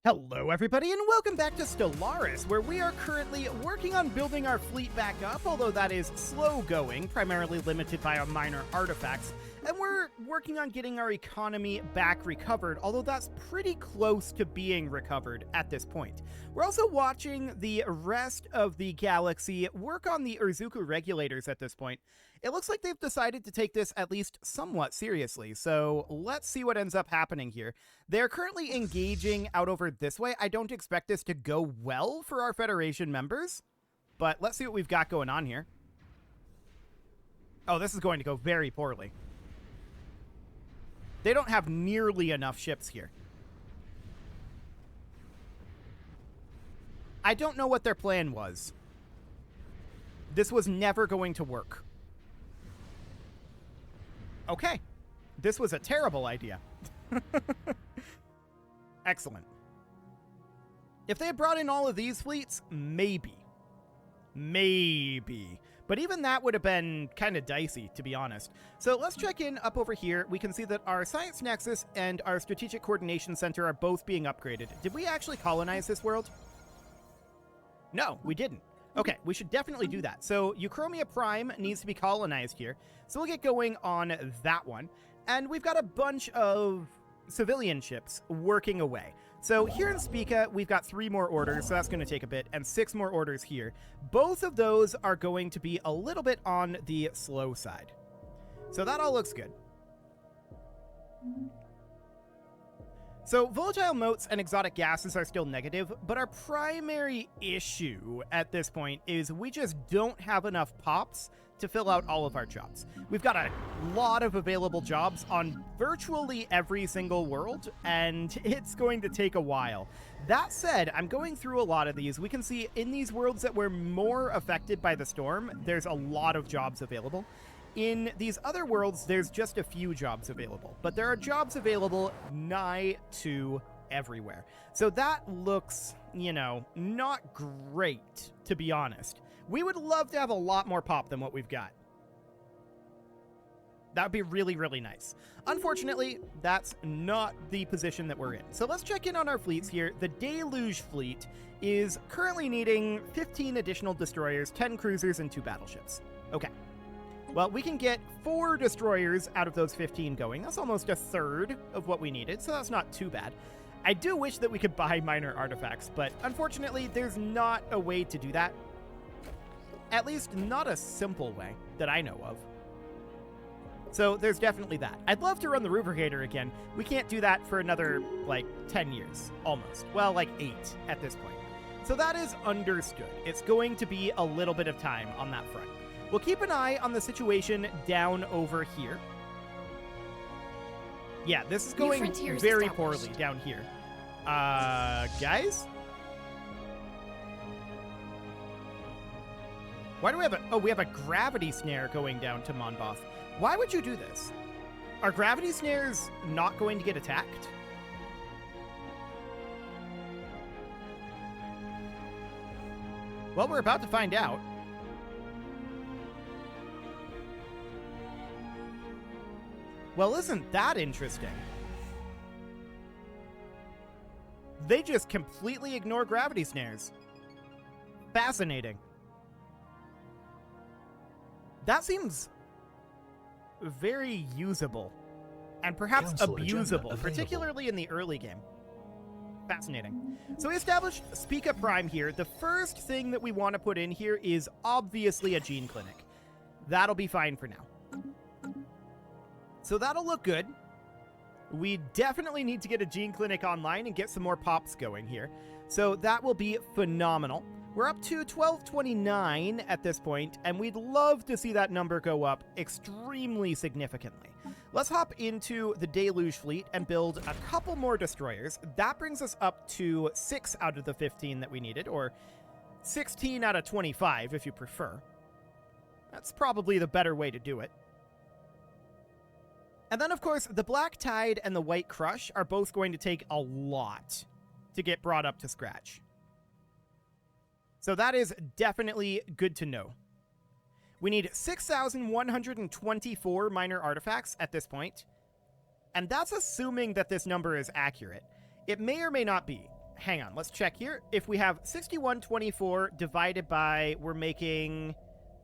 Hello everybody and welcome back to Stellaris, where we are currently working on building our fleet back up, although that is slow going, primarily limited by our minor artifacts, and we're working on getting our economy back recovered, although that's pretty close to being recovered at this point. We're also watching the rest of the galaxy work on the Urzuku regulators at this point. It looks like they've decided to take this at least somewhat seriously, so let's see what ends up happening here. They're currently engaging out over this way. I don't expect this to go well for our Federation members, but let's see what we've got going on here. Oh, this is going to go very poorly. They don't have nearly enough ships here. I don't know what their plan was. This was never going to work. Okay. This was a terrible idea. Excellent. If they had brought in all of these fleets, maybe. Maybe. But even that would have been kind of dicey, to be honest. So let's check in up over here. We can see that our Science Nexus and our Strategic Coordination Center are both being upgraded. Did we actually colonize this world? No, we didn't. Okay, we should definitely do that. So Euchromia Prime needs to be colonized here. So we'll get going on that one. And we've got a bunch of civilian ships working away. So here in Spica, we've got 3 more orders, so that's going to take a bit, and 6 more orders here. Both of those are going to be a little bit on the slow side. So that all looks good. So volatile motes and exotic gases are still negative, but our primary issue at this point is we just don't have enough pops to fill out all of our jobs. We've got a lot of available jobs on virtually every single world, and it's going to take a while. That said, I'm going through a lot of these. We can see in these worlds that were more affected by the storm, there's a lot of jobs available. In these other worlds, there's just a few jobs available, but there are jobs available nigh to everywhere. So that looks, you know, not great, to be honest. We would love to have a lot more pop than what we've got. That would be really, really nice. Unfortunately, that's not the position that we're in. So let's check in on our fleets here. The Deluge fleet is currently needing 15 additional destroyers, 10 cruisers, and 2 battleships. Okay. Well, we can get 4 destroyers out of those 15 going. That's almost a third of what we needed, so that's not too bad. I do wish that we could buy minor artifacts, but unfortunately, there's not a way to do that. At least not a simple way that I know of. So there's definitely that. I'd love to run the Rubricator again. We can't do that for another, like, 10 years, almost. Well, like 8 at this point. So that is understood. It's going to be a little bit of time on that front. We'll keep an eye on the situation down over here. Yeah, this is going very poorly down here. Guys? Why do we have a... Oh, we have a gravity snare going down to Monboth. Why would you do this? Are gravity snares not going to get attacked? Well, we're about to find out. Well, isn't that interesting? They just completely ignore gravity snares. Fascinating. That seems very usable and perhaps abusable, particularly in the early game. Fascinating. So we established Spica Prime here. The first thing that we want to put in here is obviously a gene clinic. That'll be fine for now. So that'll look good. We definitely need to get a gene clinic online and get some more pops going here. So that will be phenomenal. We're up to 1229 at this point, and we'd love to see that number go up extremely significantly. Let's hop into the Deluge fleet and build a couple more destroyers. That brings us up to 6 out of the 15 that we needed, or 16 out of 25 if you prefer. That's probably the better way to do it. And then, of course, the Black Tide and the White Crush are both going to take a lot to get brought up to scratch. So that is definitely good to know. We need 6,124 minor artifacts at this point, and that's assuming that this number is accurate. It may or may not be. hang on, let's check here. If we have 6124 divided by, we're making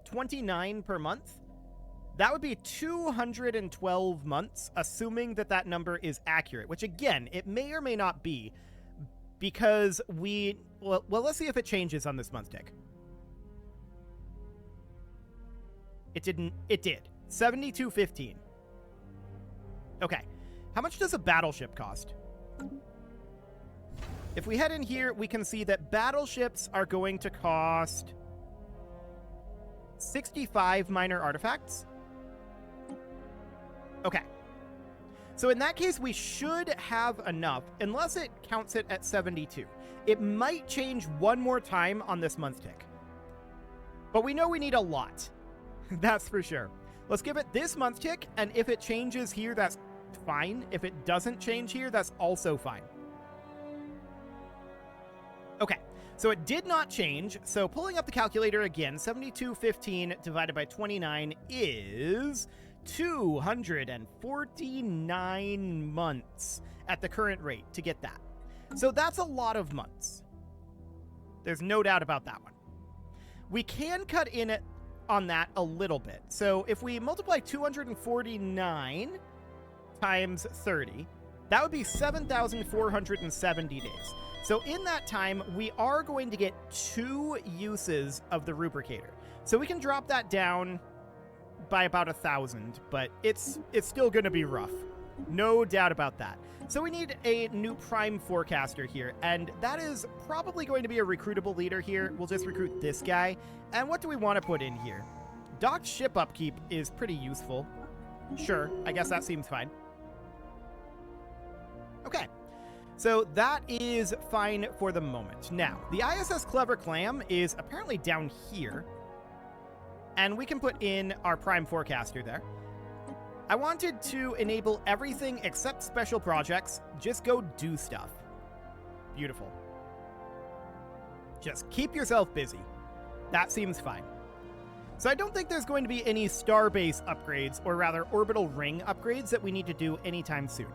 29 per month, that would be 212 months, assuming that that number is accurate, which again, it may or may not be, because well, let's see if it changes on this month tick. It didn't. It did. 7215. Okay. How much does a battleship cost? If we head in here, we can see that battleships are going to cost 65 minor artifacts. Okay. So in that case, we should have enough, unless it counts it at 72. It might change one more time on this month tick. But we know we need a lot. That's for sure. Let's give it this month tick, and if it changes here, that's fine. If it doesn't change here, that's also fine. Okay, so it did not change. So pulling up the calculator again, 7215 divided by 29 is 249 months at the current rate to get that. So that's a lot of months. There's no doubt about that one. We can cut in it on that a little bit. So if we multiply 249 times 30, that would be 7,470 days. So in that time, we are going to get 2 uses of the rubricator. So we can drop that down by about 1,000, but it's still going to be rough. No doubt about that. So we need a new prime forecaster here, and that is probably going to be a recruitable leader here. We'll just recruit this guy. And what do we want to put in here? Docked ship upkeep is pretty useful. Sure, I guess that seems fine. Okay, so that is fine for the moment. Now, the ISS Clever Clam is apparently down here, and we can put in our prime forecaster there. I wanted to enable everything except special projects. Just go do stuff. Beautiful. Just keep yourself busy. That seems fine. So I don't think there's going to be any starbase upgrades, or rather orbital ring upgrades, that we need to do anytime soon.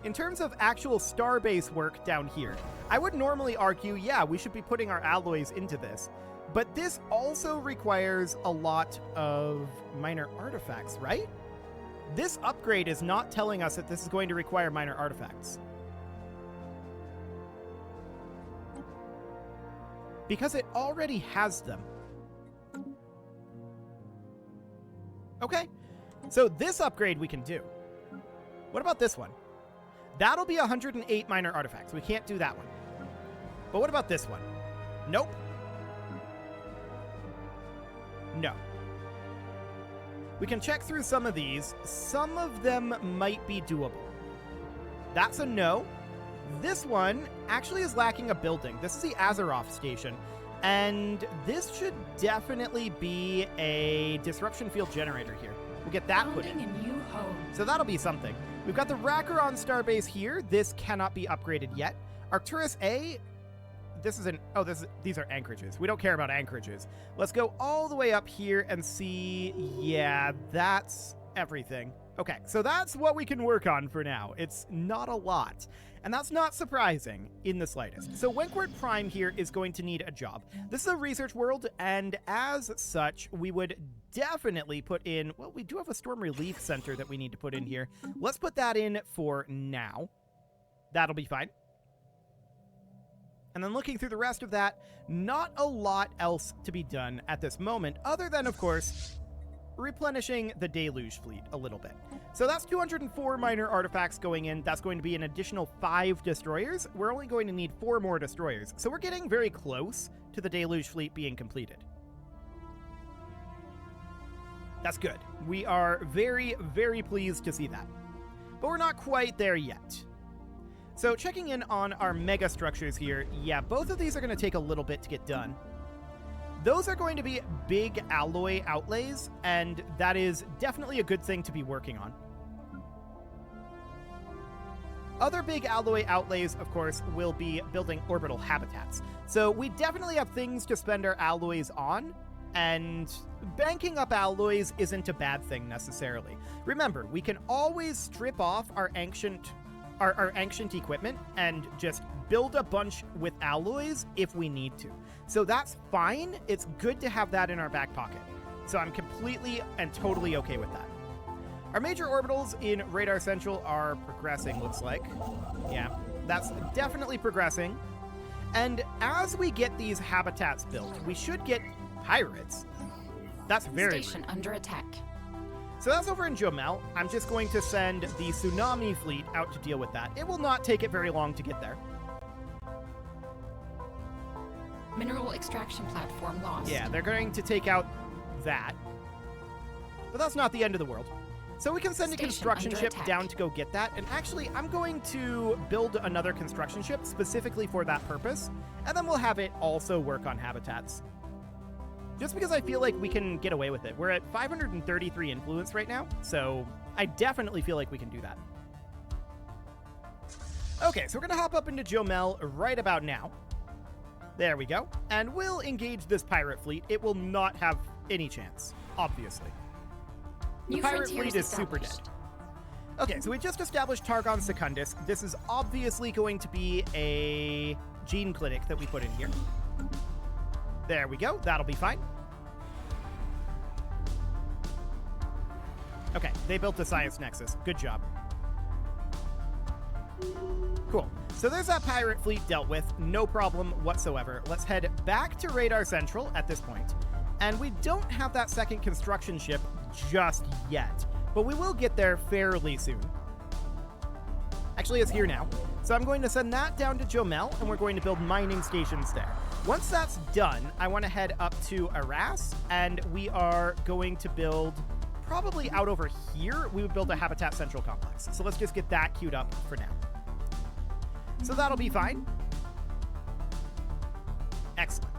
In terms of actual starbase work down here, I would normally argue, yeah, we should be putting our alloys into this. But this also requires a lot of minor artifacts, right? This upgrade is not telling us that this is going to require minor artifacts. Because it already has them. Okay, so this upgrade we can do. What about this one? That'll be 108 minor artifacts. We can't do that one. But what about this one? Nope. No. We can check through some of these. Some of them might be doable. That's a no. This one actually is lacking a building. This is the Azeroth station. And this should definitely be a disruption field generator here. We'll get that put in. So that'll be something. We've got the Rackeron Starbase here. This cannot be upgraded yet. Arcturus A, this is these are anchorages. We don't care about anchorages. Let's go all the way up here and see. Yeah, that's everything. Okay, so that's what we can work on for now. It's not a lot, and that's not surprising in the slightest. So Wentworth Prime here is going to need a job. This is a research world, and as such, we would definitely put in, well, we do have a storm relief center that we need to put in here. Let's put that in for now. That'll be fine. And then looking through the rest of that, not a lot else to be done at this moment, other than, of course, replenishing the Deluge fleet a little bit. So that's 204 minor artifacts going in. That's going to be an additional 5 destroyers. We're only going to need 4 more destroyers. So we're getting very close to the Deluge fleet being completed. That's good. We are very, very pleased to see that. But we're not quite there yet. So checking in on our mega structures here, yeah, both of these are going to take a little bit to get done. Those are going to be big alloy outlays, and that is definitely a good thing to be working on. Other big alloy outlays, of course, will be building orbital habitats. So we definitely have things to spend our alloys on, and banking up alloys isn't a bad thing necessarily. Remember, we can always strip off our ancient our ancient equipment and just build a bunch with alloys if we need to. So that's fine. It's good to have that in our back pocket. So I'm completely and totally okay with that. Our major orbitals in Radar Central are progressing, looks like. Yeah, that's definitely progressing. And as we get these habitats built, we should get pirates. That's very Station under attack. So that's over in Jomel. I'm just going to send the tsunami fleet out to deal with that. It will not take it very long to get there. Mineral extraction platform lost. Yeah, they're going to take out that. But that's not the end of the world. So we can send a construction ship down to go get that. And actually, I'm going to build another construction ship specifically for that purpose. And then we'll have it also work on habitats. Just because I feel like we can get away with it. We're at 533 influence right now. So I definitely feel like we can do that. Okay, so we're going to hop up into Jomel right about now. There we go. And we'll engage this pirate fleet. It will not have any chance, obviously. The pirate fleet is super dead. Okay, so we just established Targon Secundus. This is obviously going to be a gene clinic that we put in here. There we go. That'll be fine. Okay, they built a science nexus. Good job. Cool. So there's that pirate fleet dealt with. No problem whatsoever. Let's head back to Radar Central at this point. And we don't have that second construction ship just yet, but we will get there fairly soon. Actually, it's here now. So I'm going to send that down to Jomel, and we're going to build mining stations there. Once that's done, I want to head up to Arras, and we are going to build, probably out over here, we would build a Habitat Central complex. So let's just get that queued up for now. So that'll be fine. Excellent.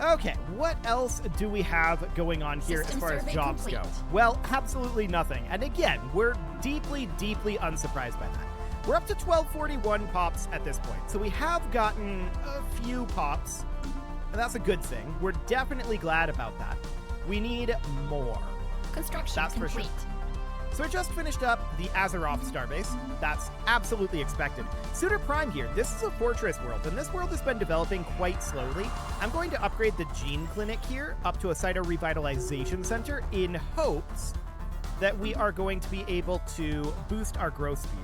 Okay, what else do we have going on here as far as jobs go? Well, absolutely nothing. And again, we're deeply, deeply unsurprised by that. We're up to 1241 pops at this point. So we have gotten a few pops, and that's a good thing. We're definitely glad about that. We need more. Construction that's complete. For sure. So I just finished up the Azeroth starbase. That's absolutely expected. Suitor Prime here. This is a fortress world, and this world has been developing quite slowly. I'm going to upgrade the Gene Clinic here up to a Cyto Revitalization Center in hopes that we are going to be able to boost our growth speed.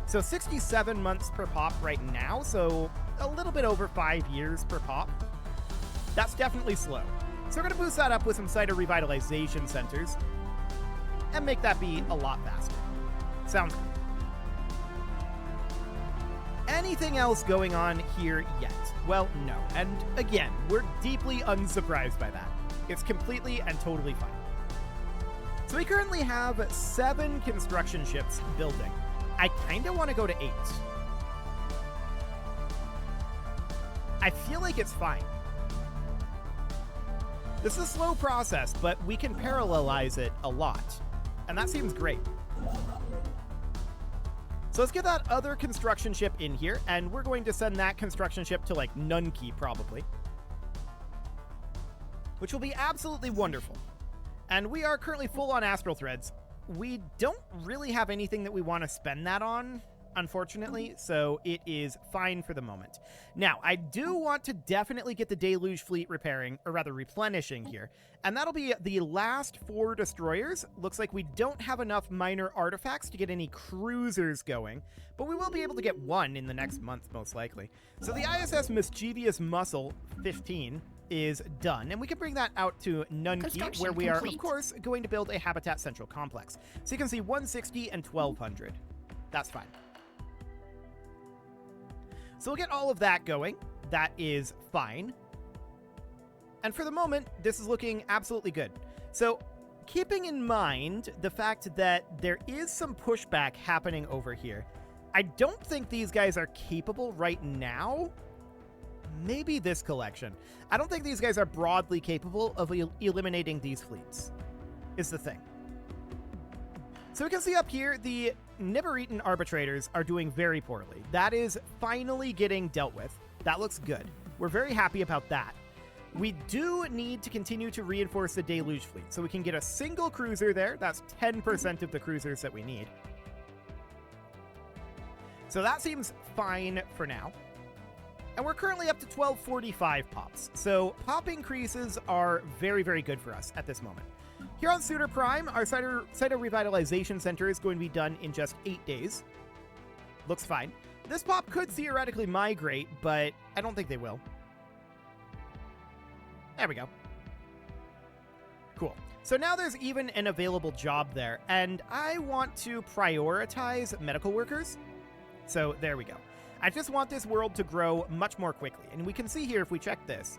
So 67 months per pop right now, so a little bit over 5 years per pop. That's definitely slow. So we're going to boost that up with some Cyto Revitalization Centers and make that be a lot faster. Sounds good. Anything else going on here yet? Well, no. And again, we're deeply unsurprised by that. It's completely and totally fine. So we currently have 7 construction ships building. I kind of want to go to 8. I feel like it's fine. This is a slow process, but we can parallelize it a lot. And that seems great. So let's get that other construction ship in here, and we're going to send that construction ship to, like, Nunkey, probably. Which will be absolutely wonderful. And we are currently full on Astral Threads. We don't really have anything that we want to spend that on, unfortunately, so it is fine for the moment. Now, I do want to definitely get the Deluge fleet replenishing here, and that'll be the last 4 destroyers. Looks like we don't have enough minor artifacts to get any cruisers going, but we will be able to get 1 in the next month, most likely. So the ISS Mischievous Muscle 15 is done, and we can bring that out to Nunkey, where we are, of course, going to build a Habitat Central complex. So you can see 160 and 1200. That's fine. So we'll get all of that going. That is fine. And for the moment, this is looking absolutely good. So keeping in mind the fact that there is some pushback happening over here, I don't think these guys are capable right now. Maybe this collection. I don't think these guys are broadly capable of eliminating these fleets, is the thing. So we can see up here, the Nibiritan arbitrators are doing very poorly. That is finally getting dealt with. That looks good. We're very happy about that. We do need to continue to reinforce the Deluge fleet, so we can get a single cruiser there. That's 10% of the cruisers that we need. So that seems fine for now. And we're currently up to 1245 pops, so pop increases are very, very good for us at this moment. Here on Suitor Prime, our Cyto Revitalization Center is going to be done in just 8 days. Looks fine. This pop could theoretically migrate, but I don't think they will. There we go. Cool. So now there's even an available job there, and I want to prioritize medical workers. So there we go. I just want this world to grow much more quickly, and we can see here if we check this.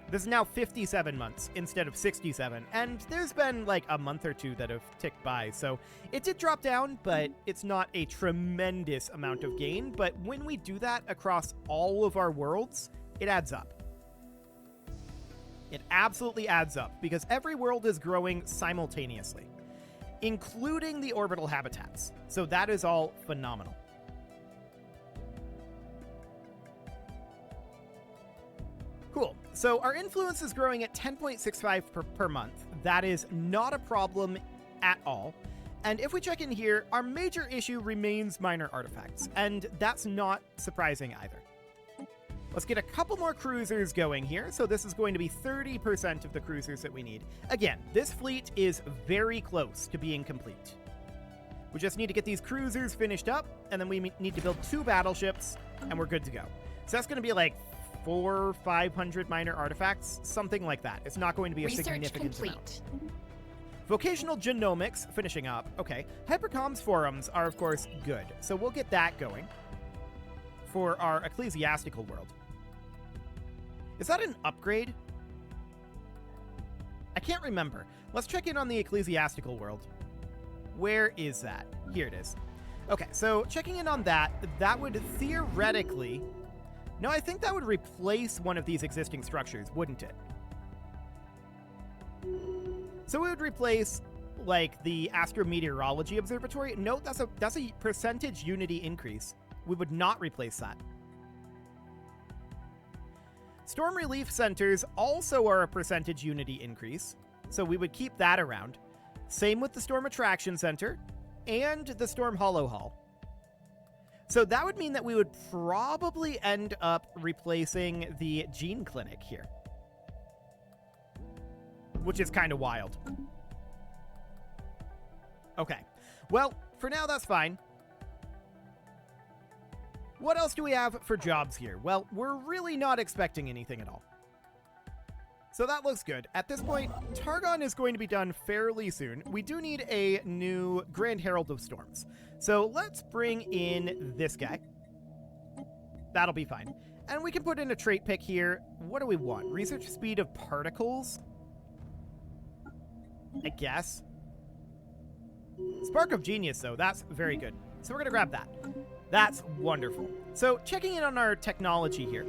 This is now 57 months instead of 67, and there's been like a month or two that have ticked by, so it did drop down, but it's not a tremendous amount of gain, but when we do that across all of our worlds, it adds up. It absolutely adds up, because every world is growing simultaneously, including the orbital habitats, so that is all phenomenal. Cool. So our influence is growing at 10.65 per month. That is not a problem at all. And if we check in here, our major issue remains minor artifacts, and that's not surprising either. Let's get a couple more cruisers going here. So this is going to be 30% of the cruisers that we need. Again, this fleet is very close to being complete. We just need to get these cruisers finished up, and then we need to build 2 battleships, and we're good to go. So that's going to be like 400 or 500 minor artifacts, something like that. It's not going to be a significant amount. Vocational genomics, finishing up. Okay. Hypercomms forums are, of course, good. So we'll get that going for our ecclesiastical world. Is that an upgrade? I can't remember. Let's check in on the ecclesiastical world. Where is that? Here it is. Okay, so checking in on that, that would theoretically... No, I think that would replace one of these existing structures, wouldn't it? So it would replace, like, the Astrometeorology Observatory. No, that's a percentage unity increase. We would not replace that. Storm Relief Centers also are a percentage unity increase, so we would keep that around. Same with the Storm Attraction Center and the Storm Hollow Hall. So that would mean that we would probably end up replacing the Gene Clinic here, which is kind of wild. Okay, well, for now that's fine. What else do we have for jobs here? Well, we're really not expecting anything at all. So that looks good. At this point, Targon is going to be done fairly soon. We do need a new Grand Herald of Storms. So let's bring in this guy. That'll be fine. And we can put in a trait pick here. What do we want? Research speed of particles? I guess. Spark of Genius, though. That's very good. So we're going to grab that. That's wonderful. So checking in on our technology here.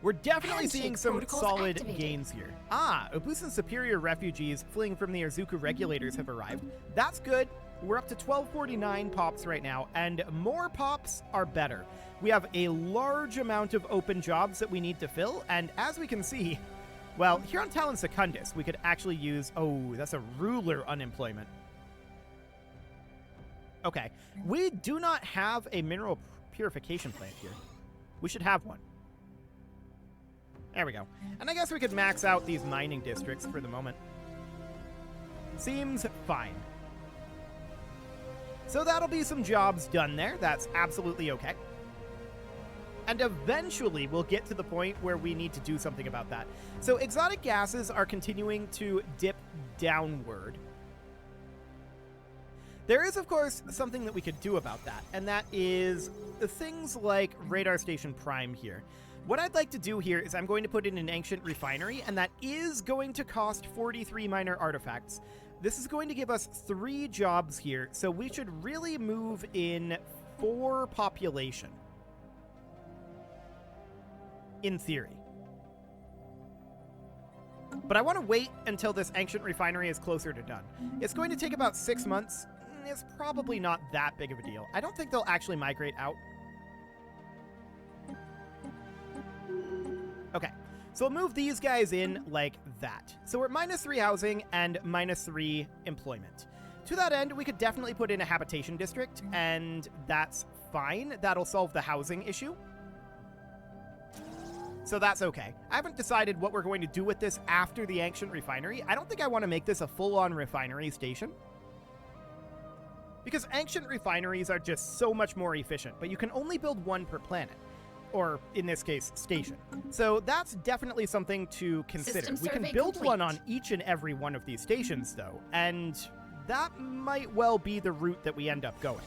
We're definitely seeing some solid gains here. Ah, Obusan's superior refugees fleeing from the Urzuku regulators have arrived. That's good. We're up to 1249 pops right now, and more pops are better. We have a large amount of open jobs that we need to fill, and as we can see, well, here on Talon Secundus, we could actually use... Oh, that's a ruler unemployment. Okay, we do not have a mineral purification plant here. We should have one. There we go. And I guess we could max out these mining districts for the moment. Seems fine. So that'll be some jobs done there. That's absolutely okay. And eventually we'll get to the point where we need to do something about that. So exotic gases are continuing to dip downward. There is, of course, something that we could do about that, and that is things like Radar Station Prime here. What I'd like to do here is I'm going to put in an ancient refinery, and that is going to cost 43 minor artifacts. This is going to give us 3 jobs here, so we should really move in 4 population. In theory. But I want to wait until this ancient refinery is closer to done. It's going to take about 6 months. It's probably not that big of a deal. I don't think they'll actually migrate out. Okay, so we'll move these guys in like that. So we're at -3 housing and -3 employment. To that end, we could definitely put in a habitation district, and that's fine. That'll solve the housing issue. So that's okay. I haven't decided what we're going to do with this after the ancient refinery. I don't think I want to make this a full-on refinery station, because ancient refineries are just so much more efficient, but you can only build one per planet, or in this case, station. So that's definitely something to consider. System We can survey build complete. one on each and every one of these stations, though, and that might well be the route that we end up going.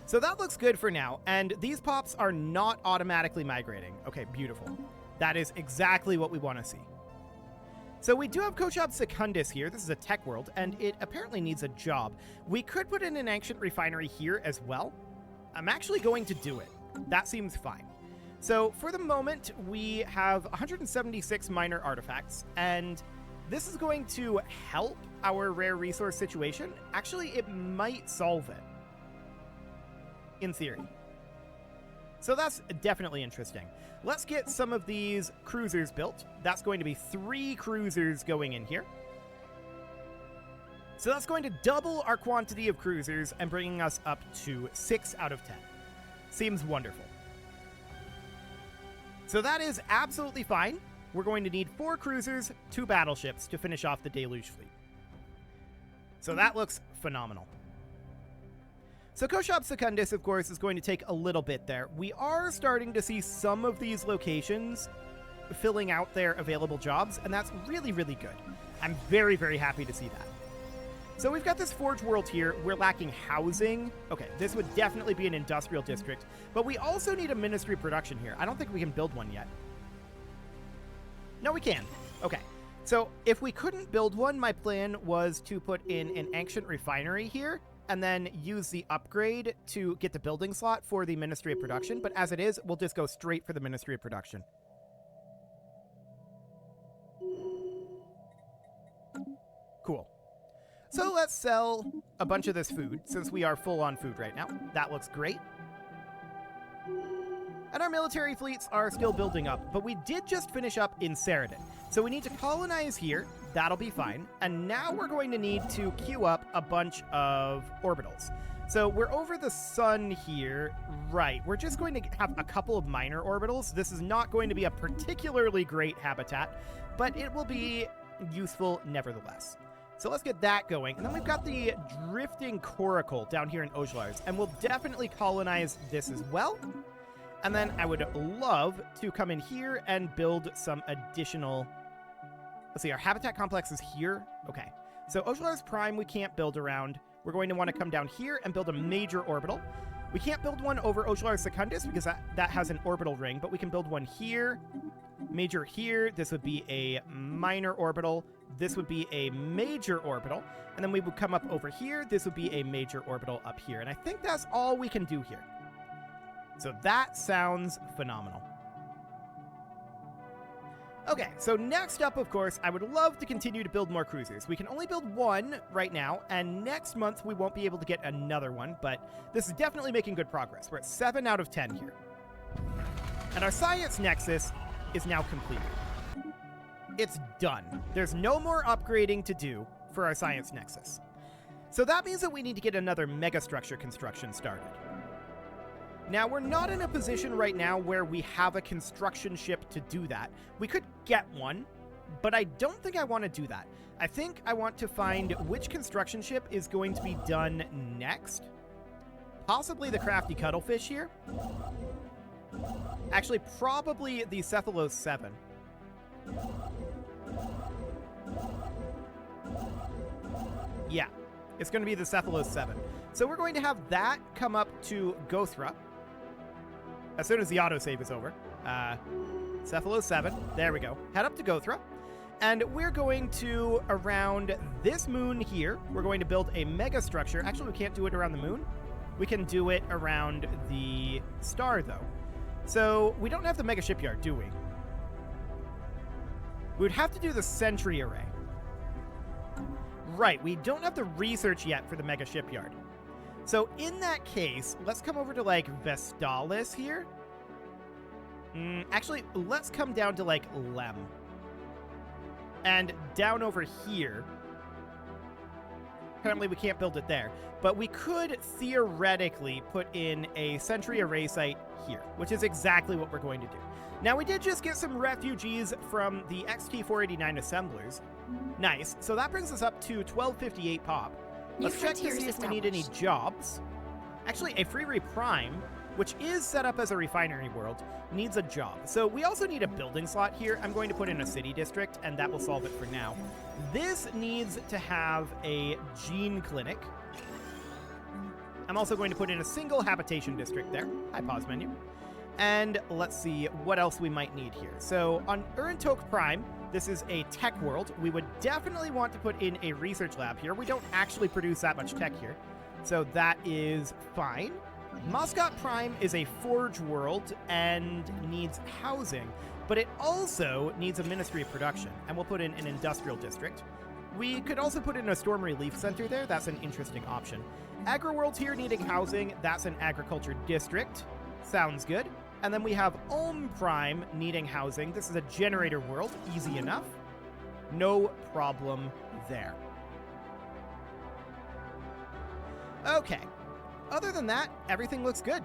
So that looks good for now, and these pops are not automatically migrating. Okay, beautiful. That is exactly what we want to see. So we do have Koshab Secundus here. This is a tech world, and it apparently needs a job. We could put in an ancient refinery here as well. I'm actually going to do it. That seems fine. So for the moment, we have 176 minor artifacts, and this is going to help our rare resource situation. Actually, it might solve it, in theory. So that's definitely interesting. Let's get some of these cruisers built. That's going to be 3 cruisers going in here. So that's going to double our quantity of cruisers and bringing us up to 6 out of 10. Seems wonderful. So that is absolutely fine. We're going to need 4 cruisers, 2 battleships to finish off the Deluge fleet. So that looks phenomenal. So Koshab Secundus, of course, is going to take a little bit there. We are starting to see some of these locations filling out their available jobs, and that's really, really good. I'm very, very happy to see that. So we've got this Forge World here. We're lacking housing. Okay, this would definitely be an industrial district, but we also need a Ministry of Production here. I don't think we can build one yet. No, we can. Okay. So if we couldn't build one, my plan was to put in an ancient refinery here and then use the upgrade to get the building slot for the Ministry of Production. But as it is, we'll just go straight for the Ministry of Production. Cool. So let's sell a bunch of this food, since we are full on food right now. That looks great. And our military fleets are still building up, but we did just finish up in Ceridon. So we need to colonize here. That'll be fine. And now we're going to need to queue up a bunch of orbitals. So we're over the sun here. Right. We're just going to have a couple of minor orbitals. This is not going to be a particularly great habitat, but it will be useful nevertheless. So let's get that going. And then we've got the drifting coracle down here in Ojlars, and we'll definitely colonize this as well. And then I would love to come in here and build some additional... Let's see, our habitat complex is here. Okay. So Ojlars Prime we can't build around. We're going to want to come down here and build a major orbital. We can't build one over Ojlars Secundus because that has an orbital ring, but we can build one here, major here. This would be a minor orbital. This would be a major orbital. And then we would come up over here. This would be a major orbital up here. And I think that's all we can do here. So that sounds phenomenal. Okay, so next up, of course, I would love to continue to build more cruisers. We can only build one right now, and next month we won't be able to get another one, but this is definitely making good progress. We're at 7 out of 10 here. And our science nexus is now completed. It's done. There's no more upgrading to do for our science nexus. So that means that we need to get another megastructure construction started. Now, we're not in a position right now where we have a construction ship to do that. We could get one, but I don't think I want to do that. I think I want to find which construction ship is going to be done next. Possibly the Crafty Cuttlefish here. Actually, probably the Cephalos 7. Yeah, it's going to be the Cephalos 7. So we're going to have that come up to Gothra as soon as the autosave is over. Cephalos 7. There we go. Head up to Gothra. And we're going to, around this moon here, we're going to build a mega structure. Actually, we can't do it around the moon. We can do it around the star, though. So we don't have the mega shipyard, do we? We would have to do the sentry array. Right, we don't have the research yet for the mega shipyard. So in that case, let's come over to, like, Vestalis here. Actually, let's come down to, like, Lem. And down over here. Apparently we can't build it there. But we could theoretically put in a sentry array site here, which is exactly what we're going to do. Now, we did just get some refugees from the XT-489 assemblers. Nice. So that brings us up to 1258 pop. Let's check to see if we need any jobs. Actually, a Freery Prime, which is set up as a refinery world, needs a job. So we also need a building slot here. I'm going to put in a city district, and that will solve it for now. This needs to have a gene clinic. I'm also going to put in a single habitation district there. Hi, pause menu. And let's see what else we might need here. So on Urantok Prime, this is a tech world. We would definitely want to put in a research lab here. We don't actually produce that much tech here, so that is fine. Moscot Prime is a forge world and needs housing, but it also needs a Ministry of Production, and we'll put in an industrial district. We could also put in a storm relief center there. That's an interesting option. Agri worlds here needing housing. That's an agriculture district. Sounds good. And then we have Ulm Prime needing housing. This is a generator world. Easy enough. No problem there. Okay. Other than that, everything looks good.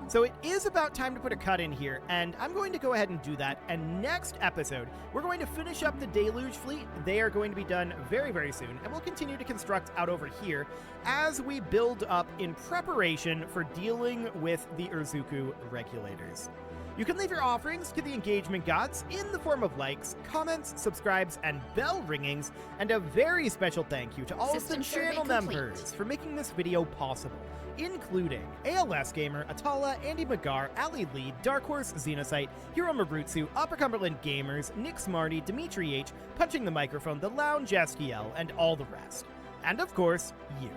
So it is about time to put a cut in here, and I'm going to go ahead and do that. And next episode, we're going to finish up the Deluge fleet. They are going to be done very, very soon, and we'll continue to construct out over here as we build up in preparation for dealing with the Urzuku regulators. You can leave your offerings to the engagement gods in the form of likes, comments, subscribes, and bell ringings, and a very special thank you to all of the channel members for making this video possible, including ALS Gamer, Atala, Andy McGar, Ali Lee, Dark Horse, Xenocyte, Hiro Mabrutsu, Upper Cumberland Gamers, Nick Smarty, Dimitri H, Punching the Microphone, The Lounge STL, and all the rest. And of course, you.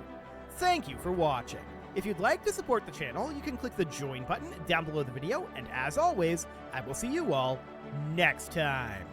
Thank you for watching. If you'd like to support the channel, you can click the join button down below the video, and as always, I will see you all next time.